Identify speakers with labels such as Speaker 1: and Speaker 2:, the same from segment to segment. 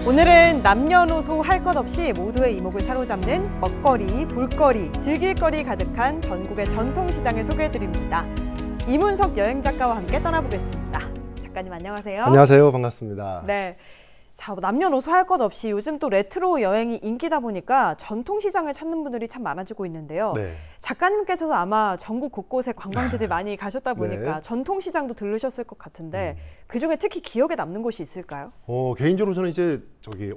Speaker 1: 오늘은 남녀노소 할 것 없이 모두의 이목을 사로잡는 먹거리, 볼거리, 즐길거리 가득한 전국의 전통시장을 소개해드립니다. 이문석 여행작가와 함께 떠나보겠습니다. 작가님 안녕하세요.
Speaker 2: 안녕하세요. 반갑습니다.
Speaker 1: 네. 자, 남녀노소 할 것 없이 요즘 또 레트로 여행이 인기다 보니까 전통시장을 찾는 분들이 참 많아지고 있는데요.
Speaker 2: 네.
Speaker 1: 작가님께서도 아마 전국 곳곳에 관광지들 많이 가셨다 보니까
Speaker 2: 네.
Speaker 1: 전통시장도 들르셨을 것 같은데 그중에 특히 기억에 남는 곳이 있을까요?
Speaker 2: 개인적으로 저는 이제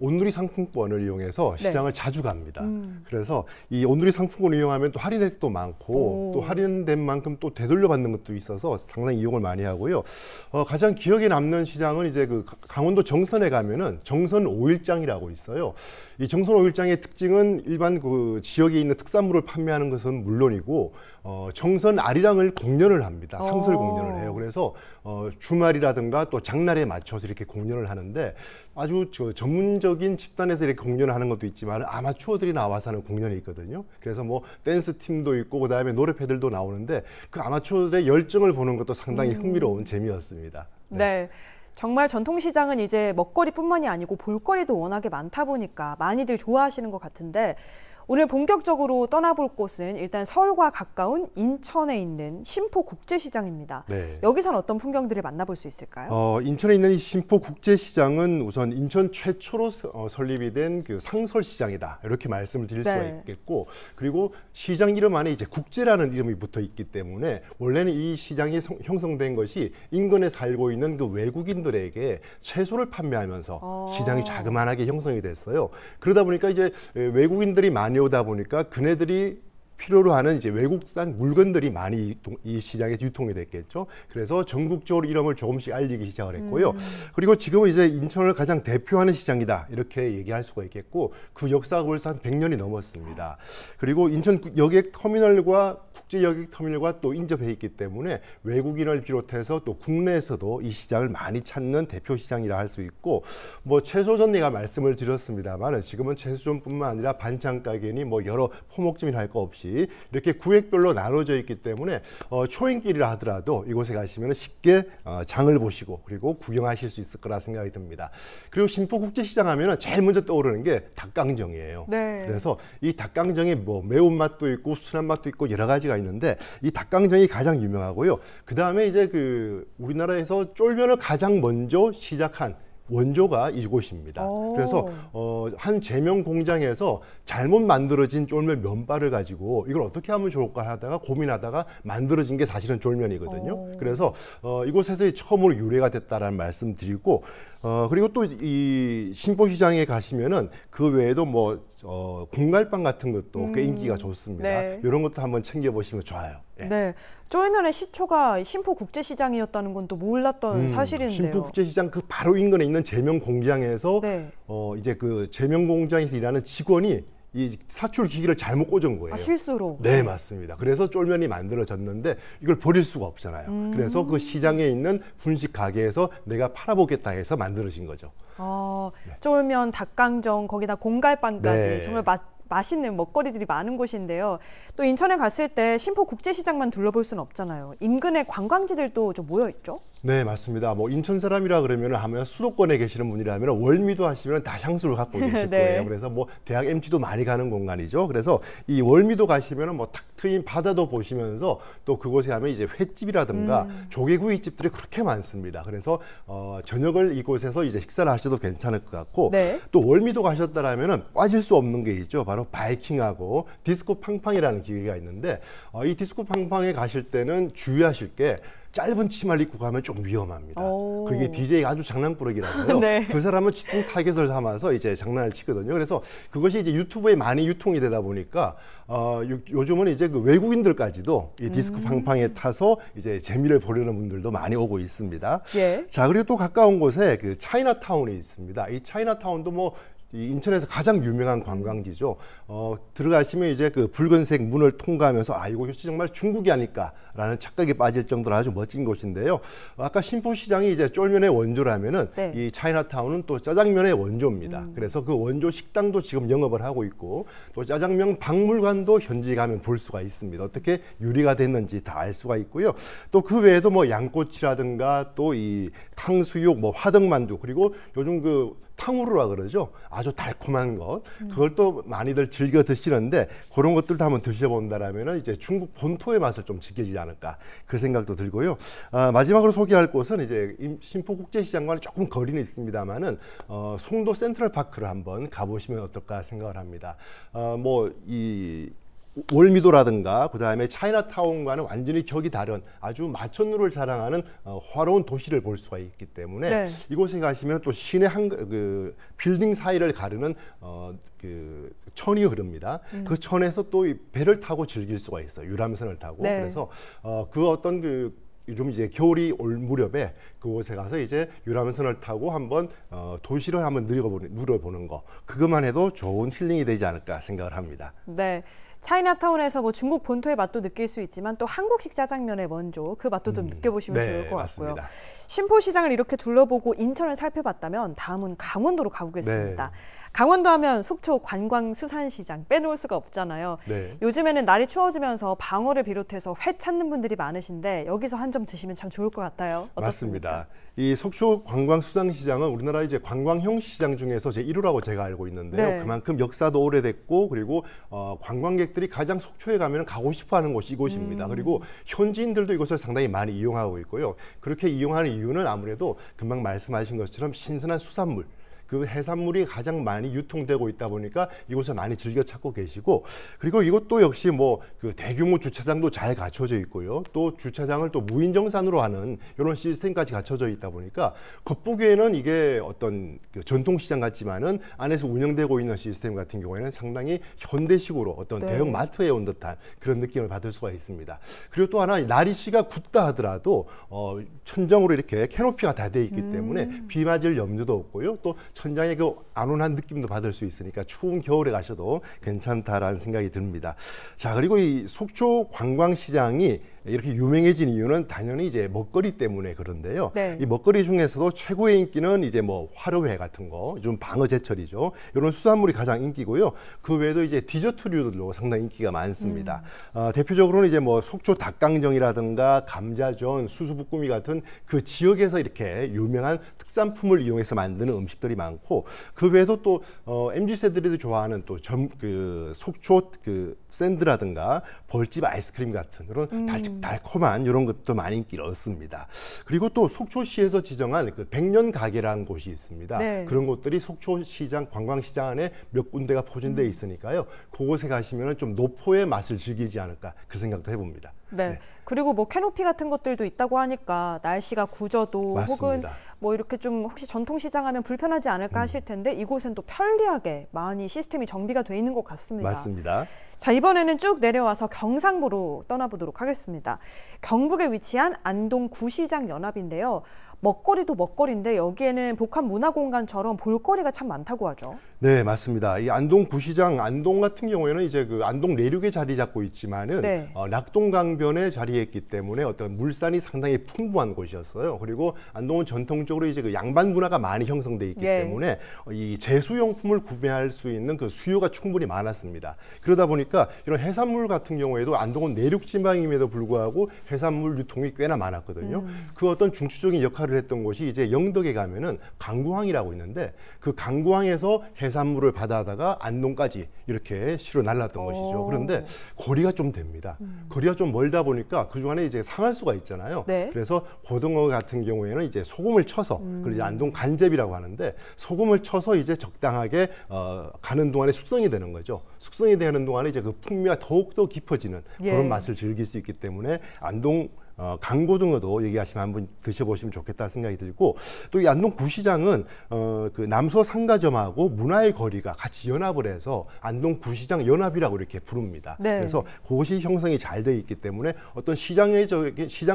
Speaker 2: 온누리 상품권을 이용해서 시장을 자주 갑니다. 그래서 이 온누리 상품권을 이용하면 또 할인 혜택도 많고 또 할인된 만큼 또 되돌려 받는 것도 있어서 상당히 이용을 많이 하고요. 가장 기억에 남는 시장은 이제 그 강원도 정선에 가면은 정선 오일장이라고 있어요. 이 정선 오일장의 특징은 일반 그 지역에 있는 특산물을 판매하는 것은 물론이고 정선 아리랑을 공연을 합니다. 상설 공연을 해요. 그래서 주말이라든가 또 장날에 맞춰서 이렇게 공연을 하는데 아주 전문적인 집단에서 이렇게 공연을 하는 것도 있지만 아마추어들이 나와서 하는 공연이 있거든요. 그래서 뭐 댄스 팀도 있고 그다음에 노래패들도 나오는데 그 아마추어들의 열정을 보는 것도 상당히 흥미로운 재미였습니다.
Speaker 1: 네. 정말 전통시장은 이제 먹거리뿐만이 아니고 볼거리도 워낙에 많다 보니까 많이들 좋아하시는 것 같은데 오늘 본격적으로 떠나볼 곳은 일단 서울과 가까운 인천에 있는 신포국제시장입니다.
Speaker 2: 네.
Speaker 1: 여기선 어떤 풍경들을 만나볼 수 있을까요?
Speaker 2: 인천에 있는 이 신포국제시장은 우선 인천 최초로 설립이 된 그 상설시장이다. 이렇게 말씀을 드릴 수가 있겠고, 그리고 시장 이름 안에 이제 국제라는 이름이 붙어 있기 때문에 원래는 이 시장이 형성된 것이 인근에 살고 있는 그 외국인들에게 채소를 판매하면서 시장이 자그마하게 형성이 됐어요. 그러다 보니까 이제 외국인들이 많이 오다 보니까 그네들이 필요로 하는 이제 외국산 물건들이 많이 이 시장에 유통이 됐겠죠. 그래서 전국적으로 이름을 조금씩 알리기 시작을 했고요. 그리고 지금은 이제 인천을 가장 대표하는 시장이다 이렇게 얘기할 수가 있겠고 그 역사가 벌써 한 100년이 넘었습니다. 그리고 인천 여객터미널과 국제여객터미널과 또 인접해 있기 때문에 외국인을 비롯해서 또 국내에서도 이 시장을 많이 찾는 대표 시장이라 할 수 있고 뭐 채소전 내가 말씀을 드렸습니다만 지금은 채소전뿐만 아니라 반찬 가게니 뭐 여러 포목점이나 할 거 없이 이렇게 구획별로 나눠져 있기 때문에 초행길이라 하더라도 이곳에 가시면 쉽게 장을 보시고 그리고 구경하실 수 있을 거라 생각이 듭니다. 그리고 신포국제시장 하면 제일 먼저 떠오르는 게 닭강정이에요.
Speaker 1: 네.
Speaker 2: 그래서 이 닭강정이 뭐 매운맛도 있고 순한 맛도 있고 여러 가지가 있는데 이 닭강정이 가장 유명하고요. 그 다음에 이제 그 우리나라에서 쫄면을 가장 먼저 시작한 원조가 이곳입니다. 그래서 한 제명 공장에서 잘못 만들어진 쫄면 면발을 가지고 이걸 어떻게 하면 좋을까 하다가 고민하다가 만들어진 게 사실은 쫄면이거든요. 그래서 이곳에서 처음으로 유래가 됐다라는 말씀 드리고 그리고 또 이 신포시장에 가시면은 그 외에도 뭐 공갈빵 같은 것도 꽤 인기가 좋습니다.
Speaker 1: 네.
Speaker 2: 이런 것도 한번 챙겨보시면 좋아요. 예.
Speaker 1: 네, 쫄면의 시초가 신포국제시장이었다는 건 또 몰랐던 사실인데요.
Speaker 2: 신포국제시장 그 바로 인근에 있는 제명 공장에서 이제 그 제명 공장에서 일하는 직원이 이 사출 기기를 잘못 꽂은 거예요.
Speaker 1: 실수로?
Speaker 2: 네, 맞습니다. 그래서 쫄면이 만들어졌는데 이걸 버릴 수가 없잖아요. 그래서 그 시장에 있는 분식 가게에서 내가 팔아보겠다 해서 만들어진 거죠.
Speaker 1: 쫄면, 닭강정, 거기다 공갈빵까지
Speaker 2: 네.
Speaker 1: 정말 맛있는 먹거리들이 많은 곳인데요. 또 인천에 갔을 때 신포국제시장만 둘러볼 수는 없잖아요. 인근의 관광지들도 좀 모여있죠?
Speaker 2: 네, 맞습니다. 뭐 인천 사람이라 그러면 하면 수도권에 계시는 분이라면 월미도 하시면 다 향수를 갖고 계실 거예요. 그래서 뭐 대학 MT도 많이 가는 공간이죠. 그래서 이 월미도 가시면 뭐 탁 트인 바다도 보시면서 또 그곳에 가면 이제 횟집이라든가 조개구이집들이 그렇게 많습니다. 그래서 저녁을 이곳에서 이제 식사를 하셔도 괜찮을 것 같고 또 월미도 가셨다라면은 빠질 수 없는 게 있죠. 바로 바이킹하고 디스코 팡팡이라는 기계가 있는데 이 디스코 팡팡에 가실 때는 주의하실 게 짧은 치마를 입고 가면 좀 위험합니다. 그게 DJ가 아주 장난꾸러기라서요. 그 사람은 집중 타겟을 삼아서 이제 장난을 치거든요. 그래서 그것이 이제 유튜브에 많이 유통이 되다 보니까 요즘은 이제 그 외국인들까지도 이 디스코 팡팡에 타서 이제 재미를 보려는 분들도 많이 오고 있습니다. 자, 그리고 또 가까운 곳에 그 차이나타운이 있습니다. 이 차이나타운도 뭐 이 인천에서 가장 유명한 관광지죠. 들어가시면 이제 그 붉은색 문을 통과하면서 이곳이 정말 중국이 아닐까라는 착각에 빠질 정도로 아주 멋진 곳인데요. 아까 신포시장이 이제 쫄면의 원조라면은 이 차이나타운은 또 짜장면의 원조입니다. 그래서 그 원조 식당도 지금 영업을 하고 있고 또 짜장면 박물관도 현지에 가면 볼 수가 있습니다. 어떻게 유리가 됐는지 다 알 수가 있고요. 또 그 외에도 뭐 양꼬치라든가 또 이 탕수육, 뭐 화덕만두 그리고 요즘 그 탕후루라 그러죠. 아주 달콤한 것. 그걸 또 많이들 즐겨 드시는데 그런 것들도 한번 드셔본다라면 이제 중국 본토의 맛을 좀 지켜지지 않을까 그 생각도 들고요. 마지막으로 소개할 곳은 이제 신포국제시장과는 조금 거리는 있습니다만은 송도 센트럴파크를 한번 가보시면 어떨까 생각을 합니다. 이 월미도라든가 그다음에 차이나타운과는 완전히 격이 다른 아주 마천루를 자랑하는 화려한 도시를 볼 수가 있기 때문에 네. 이곳에 가시면 또 시내 그 빌딩 사이를 가르는 그 천이 흐릅니다. 그 천에서 또 이 배를 타고 즐길 수가 있어요. 유람선을 타고. 네. 그래서 그 어떤 요즘 이제 겨울이 올 무렵에 그곳에 가서 이제 유람선을 타고 한번 도시를 한번 누려보는 거 그것만 해도 좋은 힐링이 되지 않을까 생각을 합니다.
Speaker 1: 네. 차이나타운에서 뭐 중국 본토의 맛도 느낄 수 있지만 또 한국식 짜장면의 원조 그 맛도 좀 느껴보시면
Speaker 2: 네,
Speaker 1: 좋을 것
Speaker 2: 맞습니다.
Speaker 1: 같고요. 신포시장을 이렇게 둘러보고 인천을 살펴봤다면 다음은 강원도로 가보겠습니다. 네. 강원도 하면 속초 관광수산시장 빼놓을 수가 없잖아요. 네. 요즘에는 날이 추워지면서 방어를 비롯해서 회 찾는 분들이 많으신데 여기서 한 점 드시면 참 좋을 것 같아요. 어떻습니까?
Speaker 2: 맞습니다. 이 속초 관광수산시장은 우리나라 이제 관광형 시장 중에서 제1호라고 제가 알고 있는데요. 네. 그만큼 역사도 오래됐고 그리고 관광객들이 가장 속초에 가면 가고 싶어하는 곳이 이곳입니다. 그리고 현지인들도 이곳을 상당히 많이 이용하고 있고요. 그렇게 이용하는 이유는 아무래도 금방 말씀하신 것처럼 신선한 수산물 그 해산물이 가장 많이 유통되고 있다 보니까 이곳에 많이 즐겨 찾고 계시고 그리고 이것도 역시 그 대규모 주차장도 잘 갖춰져 있고요. 또 주차장을 또 무인정산으로 하는 이런 시스템까지 갖춰져 있다 보니까 겉보기에는 이게 어떤 그 전통시장 같지만은 안에서 운영되고 있는 시스템 같은 경우에는 상당히 현대식으로 어떤 네. 대형 마트에 온 듯한 그런 느낌을 받을 수가 있습니다. 그리고 또 하나 날씨가 굽다 하더라도 천정으로 이렇게 캐노피가 다 돼 있기 때문에 비 맞을 염려도 없고요. 또 천장의 그 안온한 느낌도 받을 수 있으니까 추운 겨울에 가셔도 괜찮다라는 생각이 듭니다. 자, 그리고 이 속초 관광시장이 이렇게 유명해진 이유는 당연히 이제 먹거리 때문에 그런데요. 네. 이 먹거리 중에서도 최고의 인기는 이제 화로회 같은 거, 좀 방어 제철이죠. 이런 수산물이 가장 인기고요. 그 외에도 이제 디저트류들도 상당히 인기가 많습니다. 대표적으로는 이제 속초 닭강정이라든가 감자전, 수수부꾸미 같은 그 지역에서 이렇게 유명한 특산품을 이용해서 만드는 음식들이 많고 그 외에도 또 MZ세들이 좋아하는 또 속초 그 샌드라든가 벌집 아이스크림 같은 그런 달콤한 이런 것도 많이 인기를 얻습니다. 그리고 또 속초시에서 지정한 그 백년 가게라는 곳이 있습니다. 네. 그런 곳들이 속초시장 관광시장 안에 몇 군데가 포진되어 있으니까요. 그곳에 가시면 좀 노포의 맛을 즐기지 않을까 그 생각도 해봅니다.
Speaker 1: 네. 네. 그리고 캐노피 같은 것들도 있다고 하니까 날씨가 굳어도
Speaker 2: 맞습니다.
Speaker 1: 혹은 이렇게 좀 혹시 전통시장 하면 불편하지 않을까 하실 텐데 이곳은 또 편리하게 많이 시스템이 정비가 돼 있는 것 같습니다.
Speaker 2: 맞습니다.
Speaker 1: 자, 이번에는 쭉 내려와서 경상부로 떠나보도록 하겠습니다. 경북에 위치한 안동 구시장 연합인데요. 먹거리도 먹거리인데 여기에는 복합문화공간처럼 볼거리가 참 많다고 하죠.
Speaker 2: 네, 맞습니다. 이 안동 구시장, 안동 같은 경우에는 이제 그 안동 내륙에 자리 잡고 있지만은 네. 낙동강변에 자리했기 때문에 어떤 물산이 상당히 풍부한 곳이었어요. 그리고 안동은 전통적으로 이제 그 양반 문화가 많이 형성돼 있기 때문에 이 제수용품을 구매할 수 있는 그 수요가 충분히 많았습니다. 그러다 보니까 이런 해산물 같은 경우에도 안동은 내륙 지방임에도 불구하고 해산물 유통이 꽤나 많았거든요. 그 어떤 중추적인 역할을 했던 곳이 이제 영덕에 가면은 강구항이라고 있는데 그 강구항에서 해산물을 받아다가 안동까지 이렇게 실어 날랐던 것이죠. 그런데 거리가 좀 됩니다. 거리가 좀 멀다 보니까 그 중간에 이제 상할 수가 있잖아요. 네. 그래서 고등어 같은 경우에는 이제 소금을 쳐서 그걸 이제 안동 간제비라고 하는데 소금을 쳐서 이제 적당하게 가는 동안에 숙성이 되는 거죠. 숙성이 되는 동안에 이제 그 풍미가 더욱더 깊어지는 그런 맛을 즐길 수 있기 때문에 안동 강고등어도 얘기하시면 한번 드셔보시면 좋겠다 생각이 들고 또 이 안동 구시장은 그 남서 상가점하고 문화의 거리가 같이 연합을 해서 안동 구시장 연합이라고 이렇게 부릅니다. 네. 그래서 그것이 형성이 잘 되어 있기 때문에 어떤 시장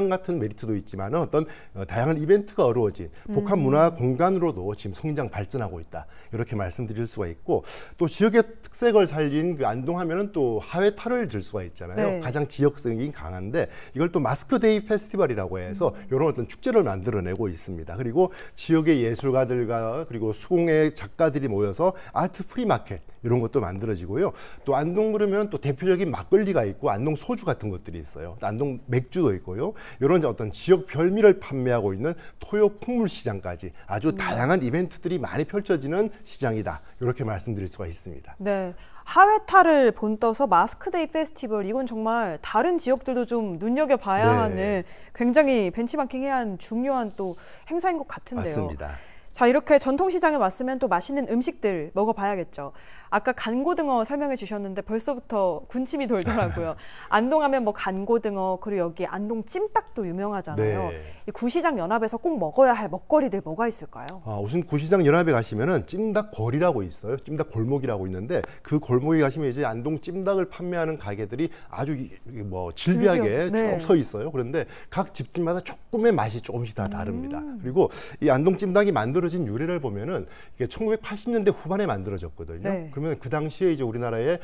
Speaker 2: 같은 메리트도 있지만 어떤 다양한 이벤트가 어우러진 복합 문화 공간으로도 지금 성장 발전하고 있다 이렇게 말씀드릴 수가 있고 또 지역의 특색을 살린 그 안동 하면은 또 하회탈을 들 수가 있잖아요. 네. 가장 지역성이 강한데 이걸 또 마스크데이 페스티벌이라고 해서 이런 어떤 축제를 만들어내고 있습니다. 그리고 지역의 예술가들과 그리고 수공예 작가들이 모여서 아트 프리마켓 이런 것도 만들어지고요. 또 안동 그러면 또 대표적인 막걸리가 있고 안동 소주 같은 것들이 있어요. 또 안동 맥주도 있고요. 이런 어떤 지역 별미를 판매하고 있는 토요 풍물 시장까지 아주 다양한 이벤트들이 많이 펼쳐지는 시장이다. 이렇게 말씀드릴 수가 있습니다.
Speaker 1: 네. 하회탈을 본떠서 마스크데이 페스티벌, 이건 정말 다른 지역들도 좀 눈여겨봐야
Speaker 2: 네.
Speaker 1: 하는 굉장히 벤치마킹해야 하는 중요한 또 행사인 것 같은데요.
Speaker 2: 맞습니다.
Speaker 1: 자, 이렇게 전통시장에 왔으면 또 맛있는 음식들 먹어봐야겠죠. 아까 간고등어 설명해 주셨는데 벌써부터 군침이 돌더라고요. 안동하면 뭐 간고등어, 그리고 여기 안동 찜닭도 유명하잖아요.
Speaker 2: 네.
Speaker 1: 이 구시장 연합에서 꼭 먹어야 할 먹거리들 뭐가 있을까요?
Speaker 2: 우선 구시장 연합에 가시면은 찜닭 거리라고 있어요. 찜닭 골목이라고 있는데 그 골목에 가시면 이제 안동 찜닭을 판매하는 가게들이 아주 뭐 질비하게
Speaker 1: 네.
Speaker 2: 쭉 서 있어요. 그런데 각 집집마다 조금의 맛이 조금씩 다 다릅니다. 그리고 이 안동 찜닭이 만들어진 유래를 보면은 이게 1980년대 후반에 만들어졌거든요.
Speaker 1: 네.
Speaker 2: 그러면 그 당시에 이제 우리나라에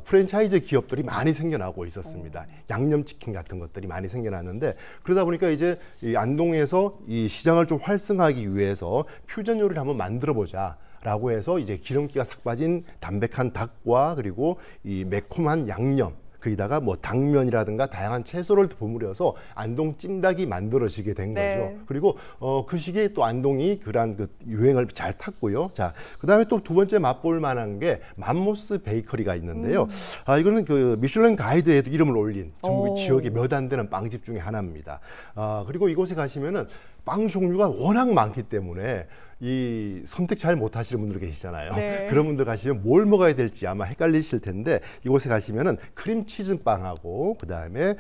Speaker 2: 프랜차이즈 기업들이 많이 생겨나고 있었습니다. 양념치킨 같은 것들이 많이 생겨났는데 그러다 보니까 이제 이 안동에서 이 시장을 좀 활성화하기 위해서 퓨전 요리를 한번 만들어보자. 라고 해서 이제 기름기가 싹 빠진 담백한 닭과 그리고 이 매콤한 양념 거기다가 뭐 당면이라든가 다양한 채소를 버무려서 안동 찜닭이 만들어지게 된
Speaker 1: 네.
Speaker 2: 거죠. 그리고 그 시기에 또 안동이 그러한 그 유행을 잘 탔고요. 자, 그다음에 또 두 번째 맛볼 만한 게 맘모스 베이커리가 있는데요. 이거는 그 미슐랭 가이드에도 이름을 올린 전국 지역의 몇 안 되는 빵집 중에 하나입니다. 그리고 이곳에 가시면은 빵 종류가 워낙 많기 때문에 이 선택 잘 못하시는 분들 계시잖아요.
Speaker 1: 네.
Speaker 2: 그런 분들 가시면 뭘 먹어야 될지 아마 헷갈리실 텐데 이곳에 가시면은 크림치즈 빵하고 그다음에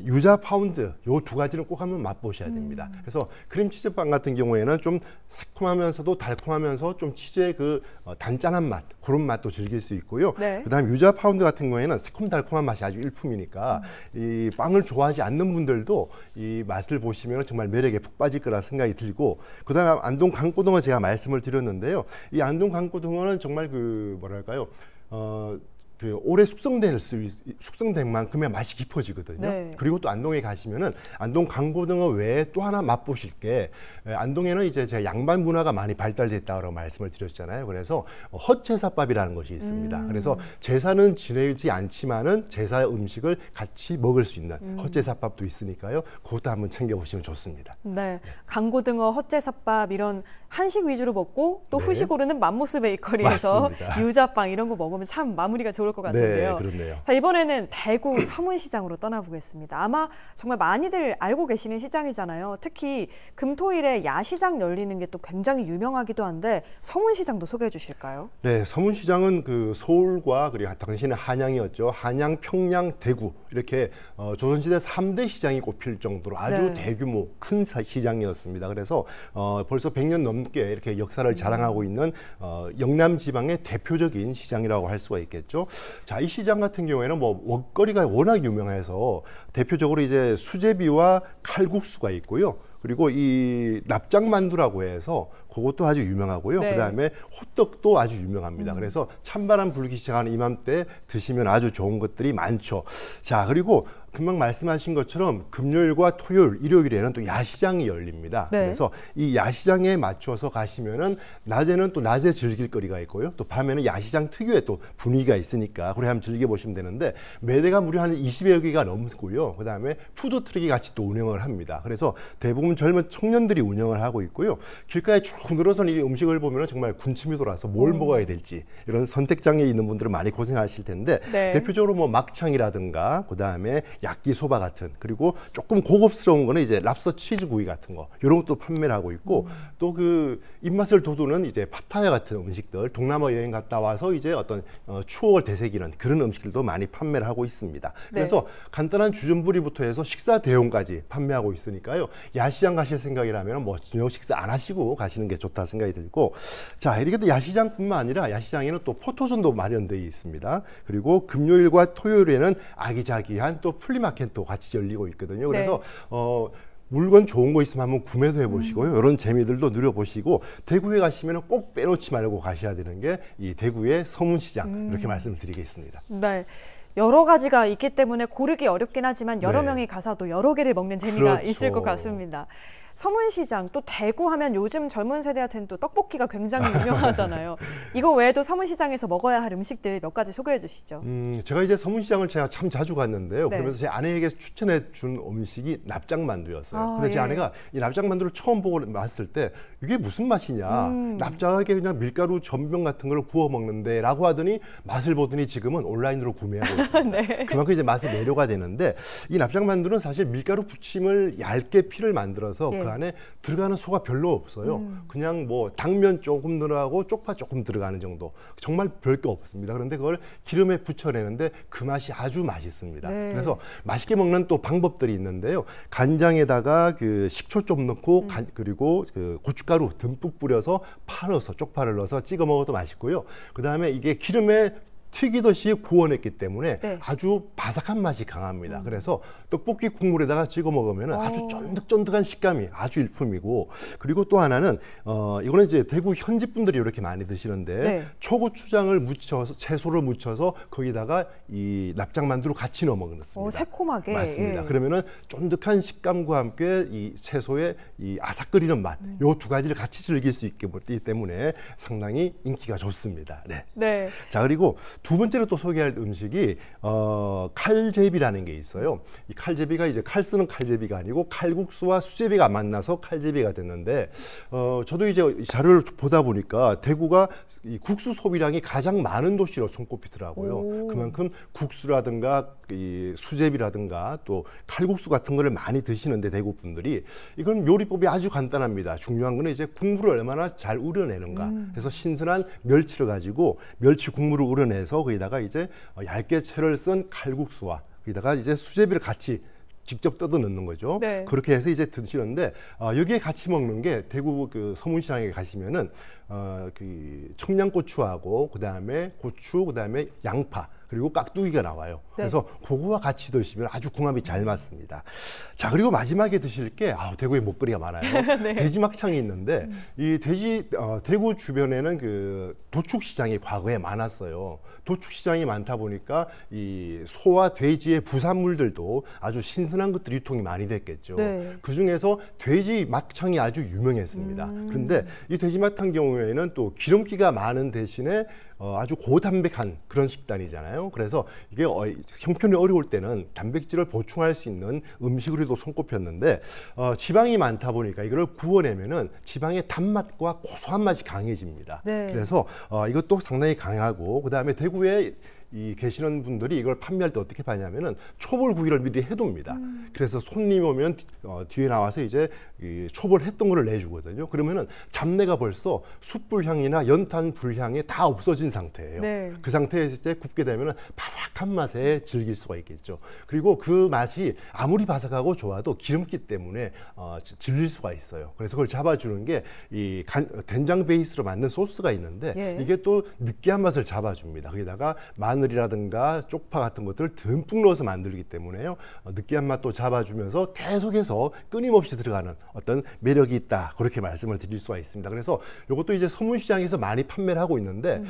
Speaker 2: 유자 파운드 요 두 가지를 꼭 한번 맛보셔야 됩니다. 그래서 크림치즈 빵 같은 경우에는 좀 새콤하면서도 달콤하면서 좀 치즈의 그 단짠한 맛 그런 맛도 즐길 수 있고요.
Speaker 1: 네.
Speaker 2: 그다음에 유자 파운드 같은 경우에는 새콤달콤한 맛이 아주 일품이니까 이 빵을 좋아하지 않는 분들도 이 맛을 보시면 정말 매력에 푹 빠질 거라 생각이 들고 그다음에 안동 강고등어 제가 말씀을 드렸는데요. 이 안동 강고등어는 정말 그 뭐랄까요? 그 오래 숙성된 만큼의 맛이 깊어지거든요.
Speaker 1: 네.
Speaker 2: 그리고 또 안동에 가시면은 안동 강고등어 외에 또 하나 맛보실 게 안동에는 이제 제가 양반 문화가 많이 발달됐다고 말씀을 드렸잖아요. 그래서 헛제사밥이라는 것이 있습니다. 그래서 제사는 지내지 않지만은 제사 음식을 같이 먹을 수 있는 헛제사밥도 있으니까요. 그것도 한번 챙겨보시면 좋습니다.
Speaker 1: 네, 강고등어, 헛제사밥 이런 한식 위주로 먹고 또
Speaker 2: 네.
Speaker 1: 후식으로는 맘모스 베이커리에서
Speaker 2: 맞습니다.
Speaker 1: 유자빵 이런 거 먹으면 참 마무리가 좋을 것 같은데요.
Speaker 2: 네, 그렇네요.
Speaker 1: 자, 이번에는 대구 서문시장으로 떠나보겠습니다. 아마 정말 많이들 알고 계시는 시장이잖아요. 특히 금토일에 야시장 열리는 게 또 굉장히 유명하기도 한데 서문시장도 소개해 주실까요?
Speaker 2: 네, 서문시장은 그 서울과 그리고 당시에는 한양이었죠. 한양, 평양, 대구 이렇게 조선시대 3대 시장이 꼽힐 정도로 아주
Speaker 1: 네.
Speaker 2: 대규모 큰 시장이었습니다. 그래서 벌써 100년 넘게 이렇게 역사를 자랑하고 있는 영남 지방의 대표적인 시장이라고 할 수가 있겠죠. 자, 이 시장 같은 경우에는 뭐 먹거리가 워낙 유명해서 대표적으로 이제 수제비와 칼국수가 있고요. 그리고 이 납작만두라고 해서 그것도 아주 유명하고요.
Speaker 1: 네.
Speaker 2: 그다음에 호떡도 아주 유명합니다. 그래서 찬바람 불기 시작하는 이맘때 드시면 아주 좋은 것들이 많죠. 자, 그리고 금방 말씀하신 것처럼 금요일과 토요일, 일요일에는 또 야시장이 열립니다.
Speaker 1: 네.
Speaker 2: 그래서 이 야시장에 맞춰서 가시면은 낮에는 또 낮에 즐길 거리가 있고요. 또 밤에는 야시장 특유의 또 분위기가 있으니까 그래 한번 즐겨보시면 되는데 매대가 무려 한 20여 개가 넘고요. 그다음에 푸드트럭이 같이 또 운영을 합니다. 그래서 대부분 젊은 청년들이 운영을 하고 있고요. 길가에 쭉 늘어선 이 음식을 보면은 정말 군침이 돌아서 뭘 먹어야 될지 이런 선택장애 있는 분들은 많이 고생하실 텐데
Speaker 1: 네.
Speaker 2: 대표적으로 뭐 막창이라든가 그다음에 야끼소바 같은 그리고 조금 고급스러운 거는 이제 랍스터 치즈구이 같은 거 이런 것도 판매를 하고 있고 또 그 입맛을 돋우는 이제 파타야 같은 음식들 동남아 여행 갔다 와서 이제 어떤 추억을 되새기는 그런 음식들도 많이 판매를 하고 있습니다. 그래서 간단한 주전부리부터 해서 식사 대용까지 판매하고 있으니까요. 야시장 가실 생각이라면 뭐 저녁 식사 안 하시고 가시는 게 좋다 생각이 들고 자 이렇게 또 야시장뿐만 아니라 야시장에는 또 포토존도 마련되어 있습니다. 그리고 금요일과 토요일에는 아기자기한 또 플리마켓도 같이 열리고 있거든요. 그래서 물건 좋은 거 있으면 한번 구매도 해보시고요. 이런 재미들도 누려보시고 대구에 가시면 꼭 빼놓지 말고 가셔야 되는 게 이 대구의 서문시장 이렇게 말씀을 드리겠습니다.
Speaker 1: 네. 여러 가지가 있기 때문에 고르기 어렵긴 하지만 여러
Speaker 2: 네.
Speaker 1: 명이 가서도 여러 개를 먹는 재미가
Speaker 2: 그렇죠.
Speaker 1: 있을 것 같습니다. 서문시장 또 대구 하면 요즘 젊은 세대한테는 또 떡볶이가 굉장히 유명하잖아요. 이거 외에도 서문시장에서 먹어야 할 음식들 몇 가지 소개해 주시죠.
Speaker 2: 제가 이제 서문시장을 제가 참 자주 갔는데요.
Speaker 1: 네.
Speaker 2: 그러면서 제 아내에게 추천해 준 음식이 납작만두였어요.
Speaker 1: 아,
Speaker 2: 근데 제
Speaker 1: 예.
Speaker 2: 아내가 이 납작만두를 처음 보고 봤을 때 이게 무슨 맛이냐. 납작하게 그냥 밀가루 전병 같은 걸 구워 먹는데 라고 하더니 맛을 보더니 지금은 온라인으로 구매하고 있습니다.
Speaker 1: 네.
Speaker 2: 그만큼 이제 맛에 매료가 되는데 이 납작만두는 사실 밀가루 부침을 얇게 피를 만들어서
Speaker 1: 예.
Speaker 2: 그 안에 들어가는 소가 별로 없어요. 그냥 뭐 당면 조금 들어가고 쪽파 조금 들어가는 정도. 정말 별게 없습니다. 그런데 그걸 기름에 부쳐내는데 그 맛이 아주 맛있습니다.
Speaker 1: 네.
Speaker 2: 그래서 맛있게 먹는 또 방법들이 있는데요. 간장에다가 그 식초 좀 넣고 그리고 그 고춧가루 듬뿍 뿌려서 파 넣어서 쪽파를 넣어서 찍어 먹어도 맛있고요. 그다음에 이게 기름에 튀기듯이 구워냈기 때문에
Speaker 1: 네.
Speaker 2: 아주 바삭한 맛이 강합니다. 그래서 떡볶이 국물에다가 찍어 먹으면 아주 쫀득쫀득한 식감이 아주 일품이고, 그리고 또 하나는 이거는 이제 대구 현지 분들이 이렇게 많이 드시는데
Speaker 1: 네.
Speaker 2: 초고추장을 묻혀서 채소를 묻혀서 거기다가 이 납작만두를 같이 넣어 먹습니다.
Speaker 1: 새콤하게.
Speaker 2: 맞습니다.
Speaker 1: 예.
Speaker 2: 그러면은 쫀득한 식감과 함께 이 채소의 이 아삭거리는 맛, 요 두 가지를 같이 즐길 수 있기 때문에 상당히 인기가 좋습니다. 네.
Speaker 1: 네.
Speaker 2: 자, 그리고 두 번째로 또 소개할 음식이 칼제비라는 게 있어요. 이 칼제비가 이제 칼 쓰는 칼제비가 아니고 칼국수와 수제비가 만나서 칼제비가 됐는데 저도 이제 자료를 보다 보니까 대구가 이 국수 소비량이 가장 많은 도시로 손꼽히더라고요. 그만큼 국수라든가 이 수제비라든가 또 칼국수 같은 거를 많이 드시는데 대구 분들이 이건 요리법이 아주 간단합니다. 중요한 거는 이제 국물을 얼마나 잘 우려내는가. 그래서 신선한 멸치를 가지고 멸치 국물을 우려내서 거기다가 이제 얇게 채를 쓴 칼국수와 거기다가 이제 수제비를 같이 직접 뜯어 넣는 거죠.
Speaker 1: 네.
Speaker 2: 그렇게 해서 이제 드시는데 여기에 같이 먹는 게 대구 그 서문시장에 가시면은 그 청양고추하고 그다음에 고추, 그다음에 양파, 그리고 깍두기가 나와요.
Speaker 1: 네.
Speaker 2: 그래서 그거와 같이 드시면 아주 궁합이 잘 맞습니다. 자, 그리고 마지막에 드실 게 대구에 먹거리가 많아요.
Speaker 1: 네.
Speaker 2: 돼지 막창이 있는데 이 대구 주변에는 그 도축 시장이 과거에 많았어요. 도축 시장이 많다 보니까 이 소와 돼지의 부산물들도 아주 신선한 것들이 유통이 많이 됐겠죠.
Speaker 1: 네.
Speaker 2: 그 중에서 돼지 막창이 아주 유명했습니다. 그런데 이 돼지 막창 경우에는 또 기름기가 많은 대신에 아주 고단백한 그런 식단이잖아요. 그래서 이게 형편이 어려울 때는 단백질을 보충할 수 있는 음식으로도 손꼽혔는데 지방이 많다 보니까 이걸 구워내면은 지방의 단맛과 고소한 맛이 강해집니다.
Speaker 1: 네.
Speaker 2: 그래서 이것도 상당히 강하고, 그다음에 대구에 계시는 분들이 이걸 판매할 때 어떻게 하냐면은 초벌구이를 미리 해둡니다. 그래서 손님이 오면 뒤에 나와서 이제 이 초벌했던 거를 내주거든요. 그러면은 잡내가 벌써 숯불 향이나 연탄 불 향이 다 없어진 상태예요.
Speaker 1: 네.
Speaker 2: 그 상태에서 이제 굽게 되면은 바삭한 맛에 즐길 수가 있겠죠. 그리고 그 맛이 아무리 바삭하고 좋아도 기름기 때문에 질릴 수가 있어요. 그래서 그걸 잡아주는 게 이 된장 베이스로 만든 소스가 있는데
Speaker 1: 예.
Speaker 2: 이게 또 느끼한 맛을 잡아줍니다. 거기다가 마늘이라든가 쪽파 같은 것들을 듬뿍 넣어서 만들기 때문에요. 느끼한 맛도 잡아주면서 계속해서 끊임없이 들어가는 어떤 매력이 있다. 그렇게 말씀을 드릴 수가 있습니다. 그래서 이것도 이제 서문시장에서 많이 판매를 하고 있는데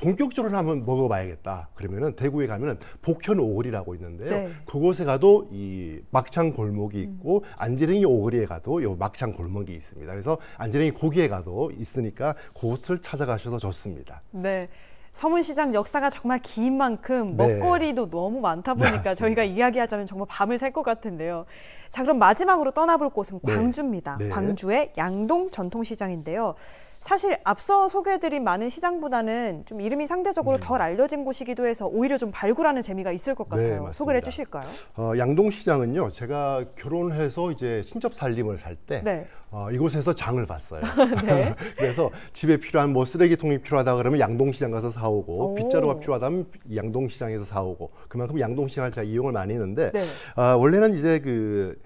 Speaker 2: 본격적으로 한번 먹어봐야겠다. 그러면은 대구에 가면은 복현 오거리라고 있는데요.
Speaker 1: 네.
Speaker 2: 그곳에 가도 이 막창 골목이 있고 안지랭이 오거리에 가도 이 막창 골목이 있습니다. 그래서 안지랭이 고기에 가도 있으니까 그곳을 찾아가셔도 좋습니다.
Speaker 1: 네. 서문시장 역사가 정말 긴 만큼
Speaker 2: 네.
Speaker 1: 먹거리도 너무 많다 보니까
Speaker 2: 맞습니다.
Speaker 1: 저희가 이야기하자면 정말 밤을 샐 것 같은데요. 자, 그럼 마지막으로 떠나볼 곳은
Speaker 2: 네.
Speaker 1: 광주입니다.
Speaker 2: 네.
Speaker 1: 광주의 양동 전통시장인데요. 사실 앞서 소개해드린 많은 시장보다는 좀 이름이 상대적으로 덜 알려진 곳이기도 해서 오히려 좀 발굴하는 재미가 있을 것 같아요.
Speaker 2: 맞습니다.
Speaker 1: 소개를 해주실까요?
Speaker 2: 양동시장은요, 제가 결혼해서 이제 신접 살림을 살 때
Speaker 1: 네.
Speaker 2: 이곳에서 장을 봤어요.
Speaker 1: 네.
Speaker 2: 그래서 집에 필요한 뭐 쓰레기통이 필요하다 그러면 양동시장 가서 사오고,
Speaker 1: 오.
Speaker 2: 빗자루가 필요하다면 양동시장에서 사오고, 그만큼 양동시장을 제가 이용을 많이 했는데
Speaker 1: 네.
Speaker 2: 원래는 이제 그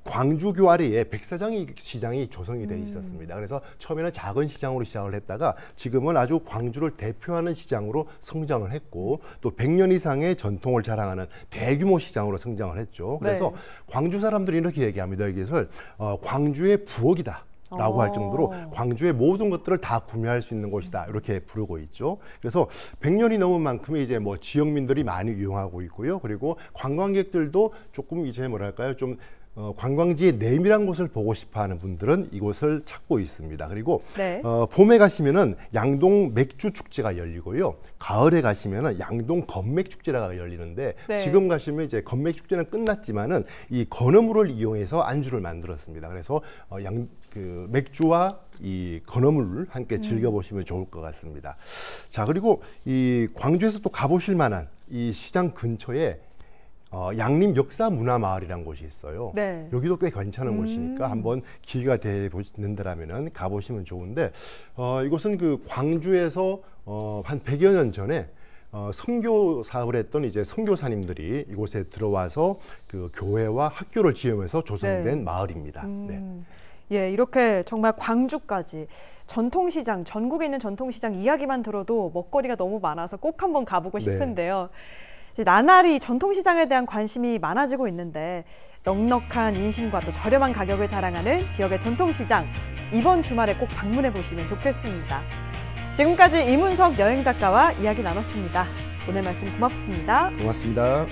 Speaker 2: 광주교 아래에 백사장이 시장이 조성이 돼 있었습니다. 그래서 처음에는 작은 시장으로 시작을 했다가 지금은 아주 광주를 대표하는 시장으로 성장을 했고, 또 100년 이상의 전통을 자랑하는 대규모 시장으로 성장을 했죠. 그래서
Speaker 1: 네.
Speaker 2: 광주 사람들이 이렇게 얘기합니다. 이것을 광주의 부엌이다. 라고 할 정도로 광주의 모든 것들을 다 구매할 수 있는 곳이다. 이렇게 부르고 있죠. 그래서 100년이 넘은 만큼의 이제 뭐 지역민들이 많이 이용하고 있고요. 그리고 관광객들도 조금 이제 뭐랄까요, 좀 관광지의 내밀한 곳을 보고 싶어하는 분들은 이곳을 찾고 있습니다. 그리고
Speaker 1: 네.
Speaker 2: 봄에 가시면은 양동 맥주 축제가 열리고요. 가을에 가시면은 양동 건맥 축제가 열리는데
Speaker 1: 네.
Speaker 2: 지금 가시면 이제 건맥 축제는 끝났지만은 이 건어물을 이용해서 안주를 만들었습니다. 그래서 맥주와 이 건어물을 함께 즐겨보시면 좋을 것 같습니다. 자, 그리고 이 광주에서 또 가보실 만한 이 시장 근처에 양림 역사문화마을이라는 곳이 있어요.
Speaker 1: 네.
Speaker 2: 여기도 꽤 괜찮은 곳이니까 한번 기회가 되는다라면 가보시면 좋은데 이곳은 그 광주에서 한 100여 년 전에 선교 사업을 했던 이제 선교사님들이 이곳에 들어와서 그 교회와 학교를 지으면서 조성된
Speaker 1: 네.
Speaker 2: 마을입니다. 네.
Speaker 1: 예, 이렇게 정말 광주까지 전통시장, 전국에 있는 전통시장 이야기만 들어도 먹거리가 너무 많아서 꼭 한번 가보고 싶은데요. 이제 나날이 전통시장에 대한 관심이 많아지고 있는데 넉넉한 인심과 또 저렴한 가격을 자랑하는 지역의 전통시장, 이번 주말에 꼭 방문해 보시면 좋겠습니다. 지금까지 이문석 여행작가와 이야기 나눴습니다. 오늘 말씀 고맙습니다.
Speaker 2: 고맙습니다.